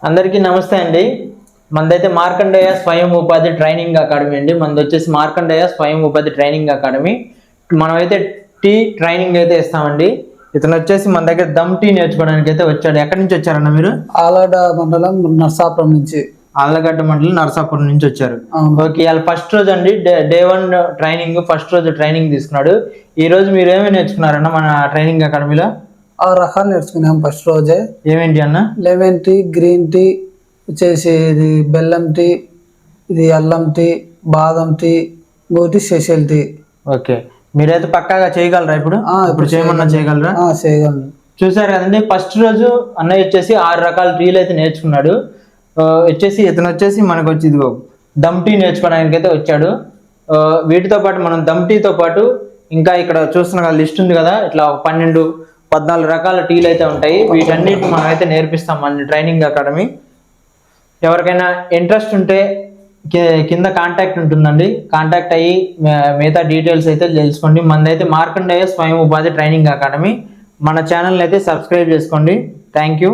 అందరికీ నమస్తే అండి. మనదైతే మార్కండేయ స్వయం ఉపాధి ట్రైనింగ్ అకాడమీ అండి. మనది వచ్చేసి మార్కండేయ స్వయం ఉపాధి ట్రైనింగ్ అకాడమీ. మనమైతే టీ ట్రైనింగ్ అయితే ఇస్తామండి. ఇతను వచ్చేసి మన దగ్గర దమ్ టీ నేర్చుకోవడానికి అయితే వచ్చాడు. ఎక్కడి నుంచి వచ్చారన్న మీరు? ఆలగడ్డ మండలం నర్సాపురం నుంచి. ఆళ్ళగడ్డ మండలం నరసాపురం నుంచి వచ్చారు. ఓకే, ఇవాళ ఫస్ట్ రోజు అండి, డే 1 ట్రైనింగ్. ఫస్ట్ రోజు ట్రైనింగ్ తీసుకున్నాడు. ఈ రోజు మీరు ఏమేమి నేర్చుకున్నారన్న మన ట్రైనింగ్ అకాడమీలో? 6 రకాలు నేర్చుకున్నాం ఫస్ట్ రోజే. ఏమేంటి అన్న? లెమన్ టీ, గ్రీన్ టీ, వచ్చేసి ఇది బెల్లం టీ, ఇది అల్లం టీ, బాదం టీ, ఇంకోటి స్పెషల్ టీ. ఓకే, మీరైతే పక్కాగా చేయగలరా? ఇప్పుడు చేయమన్నా చేయగలరా? చేయగలను. చూసారు కదండి, ఫస్ట్ రోజు అన్నయ్య వచ్చేసి 6 రకాల టీలు అయితే నేర్చుకున్నాడు. ఇతను వచ్చేసి మనకు వచ్చి ఇదిగో దమ్ టీ నేర్చుకోవడానికి అయితే వచ్చాడు. వీటితో పాటు మనం దమ్ టీతో పాటు ఇంకా ఇక్కడ చూస్తున్న లిస్ట్ ఉంది కదా, ఇట్లా 12-14 రకాల టీలు అయితే ఉంటాయి. వీటన్నిటిని మనం అయితే నేర్పిస్తాం మన ట్రైనింగ్ అకాడమీ. ఎవరికైనా ఇంట్రెస్ట్ ఉంటే కింద కాంటాక్ట్ ఉంటుందండి, కాంటాక్ట్ అయ్యి మిగతా డీటెయిల్స్ అయితే తెలుసుకోండి. మనదైతే మార్కండేయ స్వయం ఉపాధి ట్రైనింగ్ అకాడమీ. మన ఛానల్ అయితే సబ్స్క్రైబ్ చేసుకోండి. Thank you.